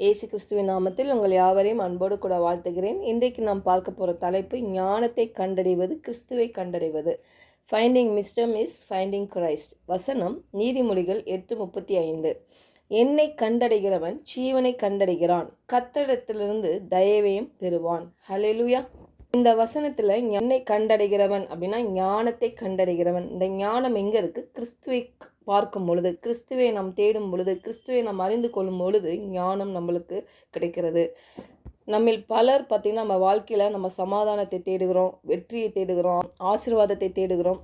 இயேசு கிறிஸ்துவின் நாமத்தில் உங்கள் யாவரையும் அன்போடு கூட வாழ்த்துகிறேன். இன்றைக்கு நாம் பார்க்க போகிற தலைப்பு ஞானத்தை கண்டடைவது, கிறிஸ்துவை கண்டடைவது. Finding wisdom is finding Christ. வசனம் நீதிமொழிகள் 8:35. என்னை கண்டடைகிறவன் ஜீவனை கண்டடைகிறான், கர்த்தரிடத்திலிருந்து தயவையும் பெறுவான். ஹல்லேலூயா. இந்த வசனத்தில் என்னை கண்டடைகிறவன் அப்படின்னா ஞானத்தை கண்டடைகிறவன். இந்த ஞானம் எங்கே இருக்குது? கிறிஸ்துவை பார்க்கும் பொழுது, கிறிஸ்துவை நாம் தேடும் பொழுது, கிறிஸ்துவை நாம் அறிந்து கொள்ளும் பொழுது ஞானம் நம்மளுக்கு கிடைக்கிறது. நம்மில் பலர் பார்த்திங்கன்னா நம்ம வாழ்க்கையில் நம்ம சமாதானத்தை தேடுகிறோம், வெற்றியை தேடுகிறோம், ஆசீர்வாதத்தை தேடுகிறோம்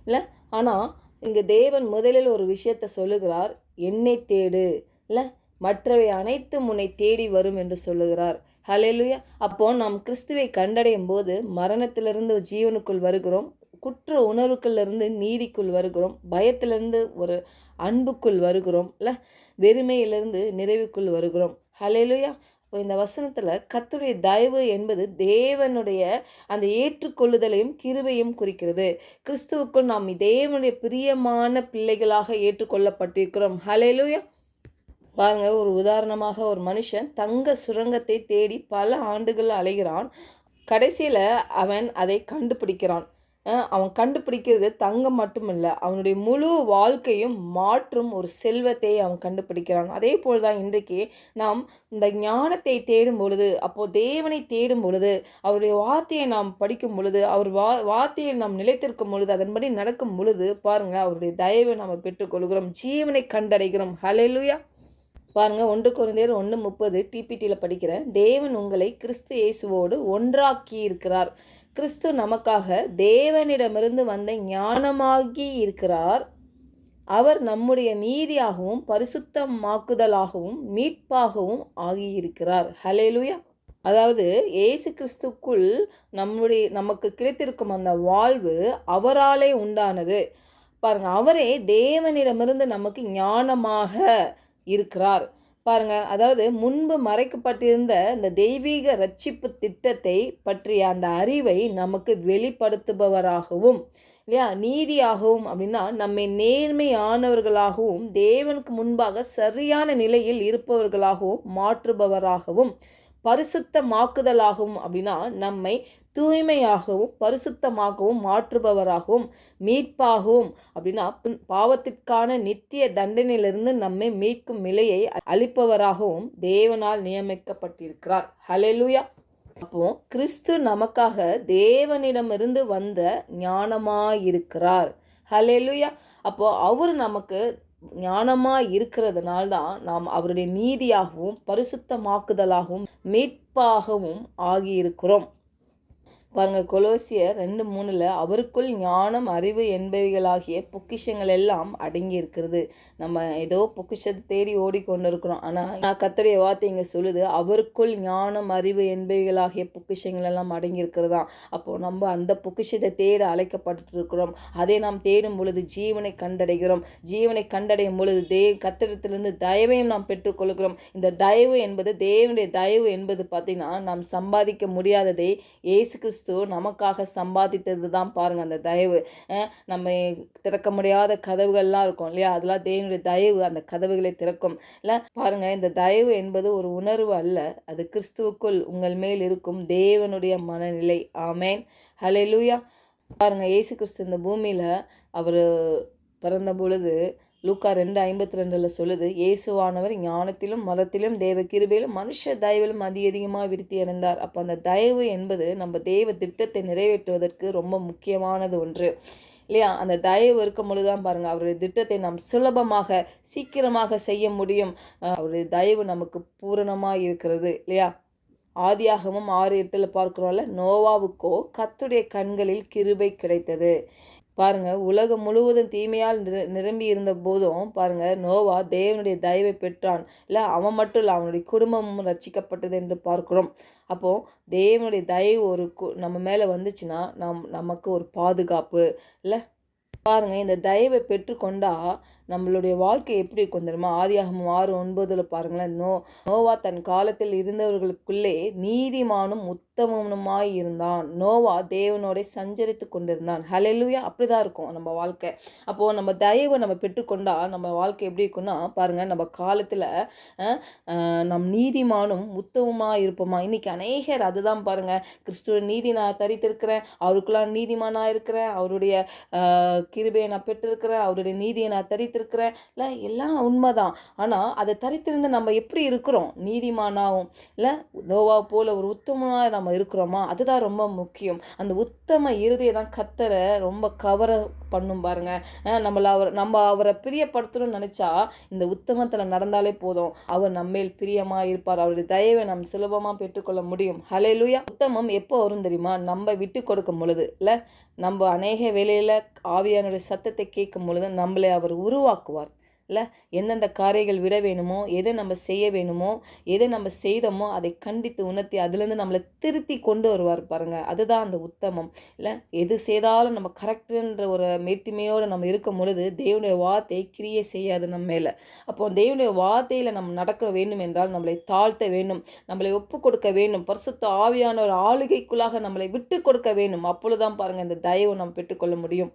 இல்லை. ஆனால் இங்கே தேவன் முதலில் ஒரு விஷயத்தை சொல்லுகிறார், என்னை தேடு இல்லை, மற்றவை அனைத்தும் உன்னை தேடி வரும் என்று சொல்லுகிறார். ஹல்லேலூயா. அப்போ நாம் கிறிஸ்துவை கண்டடையும் போது மரணத்திலிருந்து ஜீவனுக்குள் வருகிறோம், குற்ற உணர்வுக்குள்ளிருந்து நீதிக்குள் வருகிறோம், பயத்திலிருந்து ஒரு அன்புக்குள் வருகிறோம் இல்லை, வெறுமையிலிருந்து நிறைவுக்குள் வருகிறோம். ஹல்லேலூயா. இப்போ இந்த வசனத்தில் கர்த்தருடைய தயவு என்பது தேவனுடைய அந்த ஏற்றுக்கொள்ளுதலையும் கிருபையும் குறிக்கிறது. கிறிஸ்துவுக்குள் நாம் தேவனுடைய பிரியமான பிள்ளைகளாக ஏற்றுக்கொள்ளப்பட்டிருக்கிறோம். ஹல்லேலூயா. பாருங்க, ஒரு உதாரணமாக ஒரு மனுஷன் தங்க சுரங்கத்தை தேடி பல ஆண்டுகள் அலைகிறான். கடைசியில் அவன் அதை கண்டுபிடிக்கிறான். அவன் கண்டுபிடிக்கிறது தங்கம் மட்டுமில்லை, அவனுடைய முழு வாழ்க்கையும் மாற்றும் ஒரு செல்வத்தை அவன் கண்டுபிடிக்கிறான். அதே போல் தான் இன்றைக்கு நாம் இந்த ஞானத்தை தேடும் பொழுது, அப்போது தேவனை தேடும் பொழுது, அவருடைய வார்த்தையை நாம் படிக்கும் பொழுது, அவர் வார்த்தையில் நாம் நிலைத்திருக்கும் பொழுது, அதன்படி நடக்கும் பொழுது பாருங்கள், அவருடைய தயவை நாம் பெற்றுக்கொள்கிறோம், ஜீவனை கண்டடைகிறோம். ஹல்லேலூயா. பாருங்கள், 1 கொரிந்தியர் 1:30 டிபிடியில் படிக்கிறேன். தேவன் உங்களை கிறிஸ்து இயேசுவோடு ஒன்றாக்கி இருக்கிறார். கிறிஸ்து நமக்காக தேவனிடமிருந்து வந்த ஞானமாகி இருக்கிறார். அவர் நம்முடைய நீதியாகவும் பரிசுத்தமாக்குதலாகவும் மீட்பாகவும் ஆகியிருக்கிறார். ஹல்லேலூயா. அதாவது இயேசு கிறிஸ்துக்குள் நமக்கு கிடைத்திருக்கும் அந்த வாழ்வு அவராலே உண்டானது. பாருங்கள், அவரே தேவனிடமிருந்து நமக்கு ஞானமாக இருக்கிறார். பாருங்க, அதாவது முன்பு மறைக்கப்பட்டிருந்த இந்த தெய்வீக ரட்சிப்பு திட்டத்தை பற்றிய அந்த அறிவை நமக்கு வெளிப்படுத்துபவராகவும் இல்லையா, நீதியாகவும் அப்படின்னா நம்மை நேர்மையானவர்களாகவும் தேவனுக்கு முன்பாக சரியான நிலையில் இருப்பவர்களாகவும் மாற்றுபவராகவும், பரிசுத்தமாக்குதலாகவும் அப்படின்னா நம்மை தூய்மையாகவும் பரிசுத்தமாகவும் மாற்றுபவராகவும், மீட்பாகவும் அப்படின்னா பாவத்திற்கான நித்திய தண்டனையிலிருந்து நம்மை மீட்கும் நிலையை அளிப்பவராகவும் தேவனால் நியமிக்கப்பட்டிருக்கிறார். ஹல்லேலூயா. அப்போ கிறிஸ்து நமக்காக தேவனிடமிருந்து வந்த ஞானமாயிருக்கிறார். ஹல்லேலூயா. அப்போ அவர் நமக்கு ஞானமாக இருக்கிறதுனால தான் நாம் அவருடைய நீதியாகவும் பரிசுத்தமாக்குதலாகவும் மீட்பாகவும் ஆகியிருக்கிறோம். பாருங்கள், கொலோசியர் 2:3 அவருக்குள் ஞானம் அறிவு என்பவைகளாகிய பொக்கிஷங்கள் எல்லாம் அடங்கி இருக்கிறது. நம்ம ஏதோ பொக்கிஷத்தை தேடி ஓடிக்கொண்டு இருக்கிறோம். ஆனால் கர்த்தருடைய வார்த்தை இங்கே சொல்லுது, அவருக்குள் ஞானம் அறிவு என்பவைகளாகிய பொக்கிஷங்கள் எல்லாம் அடங்கி இருக்கிறதா. அப்போது நம்ம அந்த பொக்கிஷத்தை தேட அழைக்கப்பட்டு இருக்கிறோம். அதை நாம் தேடும் பொழுது ஜீவனை கண்டடைகிறோம். ஜீவனை கண்டடையும் பொழுது கர்த்தரிடத்திலிருந்து தயவையும் நாம் பெற்றுக்கொள்கிறோம். இந்த தயவு என்பது, தேவனுடைய தயவு என்பது பார்த்திங்கன்னா நாம் சம்பாதிக்க முடியாததை இயேசு கிறிஸ்து நமக்காக சம்பாதித்தது தான். பாருங்கள், அந்த தயவு நம்ம திறக்க முடியாத கதவுகள்லாம் இருக்கும் இல்லையா, அதெல்லாம் தேவனுடைய தயவு அந்த கதவுகளை திறக்கும் இல்லை. பாருங்கள், இந்த தயவு என்பது ஒரு உணர்வு அல்ல, அது கிறிஸ்துவுக்குள் உங்கள் மேல் இருக்கும் தேவனுடைய மனநிலை. ஆமேன். ஹல்லேலூயா. பாருங்கள், இயேசு கிறிஸ்து இந்த பூமியில் அவர் பிறந்த பொழுது லூக்கா 2:52 சொல்லுது, இயேசுவானவர் ஞானத்திலும் மலத்திலும் தேவ கிருபையிலும் மனுஷ தயவிலும் அதிகமாக விருத்தி அடைந்தார். அப்போ அந்த தயவு என்பது நம்ம தேவ திட்டத்தை நிறைவேற்றுவதற்கு ரொம்ப முக்கியமானது ஒன்று இல்லையா. அந்த தயவு இருக்கும் பொழுது தான் பாருங்கள், அவருடைய திட்டத்தை நாம் சுலபமாக சீக்கிரமாக செய்ய முடியும். அவருடைய தயவு நமக்கு பூரணமாக இருக்கிறது இல்லையா. ஆதியாகமம் 6:8 பார்க்குறோம்ல, நோவாவுக்கோ கர்த்தருடைய கண்களில் கிருபை கிடைத்தது. பாருங்கள், உலகம் முழுவதும் தீமையால் நிரம்பி இருந்த போதும் பாருங்கள், நோவா தேவனுடைய தயவை பெற்றான் இல்லை. அவன் மட்டும் இல்லை, அவனுடைய குடும்பமும் ரட்சிக்கப்பட்டது என்று பார்க்கிறோம். அப்போது தேவனுடைய தயவு ஒரு நம்ம மேலே வந்துச்சுன்னா நமக்கு ஒரு பாதுகாப்பு இல்லை. பாருங்கள், இந்த தயவை பெற்றுக்கொண்டால் நம்மளுடைய வாழ்க்கை எப்படி இருக்கும் தெரியுமா? ஆதியாகமம் 6:9 பாருங்களேன். நோவா தன் காலத்தில் இருந்தவர்களுக்குள்ளே நீதிமானும் உத்தமனுமாய் இருந்தான். நோவா தேவனோட சஞ்சரித்து கொண்டிருந்தான். ஹல்லேலூயா. அப்படிதான் இருக்கும் நம்ம வாழ்க்கை. அப்போது நம்ம தயவை நம்ம பெற்றுக்கொண்டா நம்ம வாழ்க்கை எப்படி இருக்குன்னா பாருங்கள், நம்ம காலத்தில் நம் நீதிமானும் உத்தமமாக இருப்போமா. இன்றைக்கி அநேகர் அதுதான் பாருங்கள், கிறிஸ்துவ நீதி நான் தரித்திருக்கிறேன், அவருக்குலாம் நீதிமானாக இருக்கிறேன், அவருடைய கிருபையை நான் பெற்றிருக்கிறேன், அவருடைய நீதியை நான் தரித்திருக்கிறேன், இல்லை எல்லாம் உண்மைதான். ஆனால் அதை தரித்திருந்து நம்ம எப்படி இருக்கிறோம்? நீதிமானாகவும் இல்லை நோவா போல் ஒரு உத்தமமாக நம்ம இருக்கிறோமா? அதுதான் ரொம்ப முக்கியம். அந்த உத்தம இருதயை தான் கத்தரை ரொம்ப கவர பண்ணும் பாருங்க. நம்ம அவரை பிரியப்படுத்தணும்னு நினைச்சா இந்த உத்தமத்தில் நடந்தாலே போதும், அவர் நம்மேல் பிரியமா இருப்பார். அவருடைய தயவை நாம் சுலபமா பெற்றுக்கொள்ள முடியும். ஹல்லேலூயா. உத்தமம் எப்போ வரும் தெரியுமா? நம்ம விட்டு கொடுக்கும் பொழுது. இல்லை நம்ம அநேக வேளையில் ஆவியானுடைய சத்தத்தை கேட்கும் பொழுது நம்மளை அவர் உருவாக்குவார். இல்லை எந்தெந்த காரியங்கள் விட வேணுமோ, எதை நம்ம செய்ய வேணுமோ, எதை நம்ம செய்தோமோ அதை கண்டித்து உணர்த்தி அதுலேருந்து நம்மளை திருத்தி கொண்டு வருவார் பாருங்கள். அதுதான் அந்த உத்தமம். இல்லை எது செய்தாலும் நம்ம கரெக்டுன்ற ஒரு மேட்டிமையோடு நம்ம இருக்கும் பொழுது தேவனுடைய வார்த்தை கிரியை செய்யாது நம்ம மேலே. அப்போ தேவனுடைய வார்த்தையில் நம்ம நடக்க வேண்டும் என்றால் நம்மளை தாழ்த்த வேண்டும், நம்மளை ஒப்பு கொடுக்க வேண்டும், பரிசுத்த ஆவியான ஒரு ஆளுகைக்குள்ளாக நம்மளை விட்டு கொடுக்க வேண்டும். அப்பொழுதுதான் பாருங்கள் இந்த தயவை நம்ம பெற்றுக்கொள்ள முடியும்.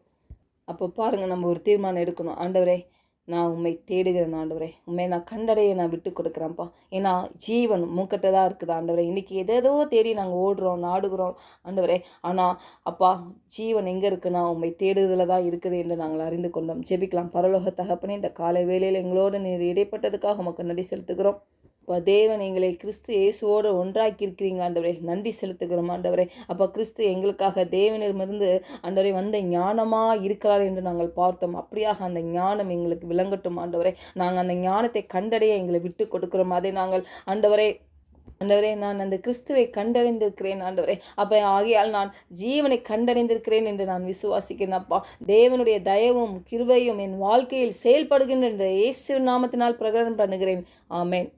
அப்போ பாருங்கள், நம்ம ஒரு தீர்மானம் எடுக்கணும். ஆண்டவரே, நான் உண்மை தேடுகிறேன் ஆண்டவரே, உண்மை நான் கண்டடைய நான் விட்டு கொடுக்குறேன்ப்பா. ஏன்னா ஜீவன் மூக்கிட்ட தான் இருக்குது ஆண்டவரே. இன்றைக்கி எதேதோ தேடி நாங்கள் ஓடுறோம் நாடுகிறோம் ஆண்டவரே. ஆனால் அப்பா, ஜீவன் எங்கே இருக்குன்னா உண்மை தேடுதலில் தான் இருக்குது என்று நாங்கள் அறிந்து கொண்டோம். ஜெபிக்கலாம். பரலோக தகப்பனே, இந்த காலை வேளையில் எங்களோடு நீர் இடைப்பட்டதுக்காக உமக்கு நன்றி செலுத்துகிறோம். அப்போ தேவன் எங்களை கிறிஸ்து இயேசுவோடு ஒன்றாக்கி இருக்கிறீங்க ஆண்டவரே, நன்றி செலுத்துகிறோம் ஆண்டவரே. அப்போ கிறிஸ்து எங்களுக்காக தேவனிடமிருந்து ஆண்டவரே வந்த ஞானமாக இருக்கிறார் என்று நாங்கள் பார்த்தோம். அப்படியாக அந்த ஞானம் எங்களுக்கு விளங்கட்டும் ஆண்டவரே. நாங்கள் அந்த ஞானத்தை கண்டடைய எங்களை விட்டு கொடுக்கிறோம். அதை நாங்கள் ஆண்டவரே நான் அந்த கிறிஸ்துவை கண்டறிந்திருக்கிறேன் ஆண்டவரே. அப்போ ஆகையால் நான் ஜீவனை கண்டறிந்திருக்கிறேன் என்று நான் விசுவாசிக்கிறேன் அப்பா. தேவனுடைய தயவும் கிருபையும் என் வாழ்க்கையில் செயல்படுகின்ற இயேசு நாமத்தினால் பிரகடனம் பண்ணுகிறேன். ஆமென்.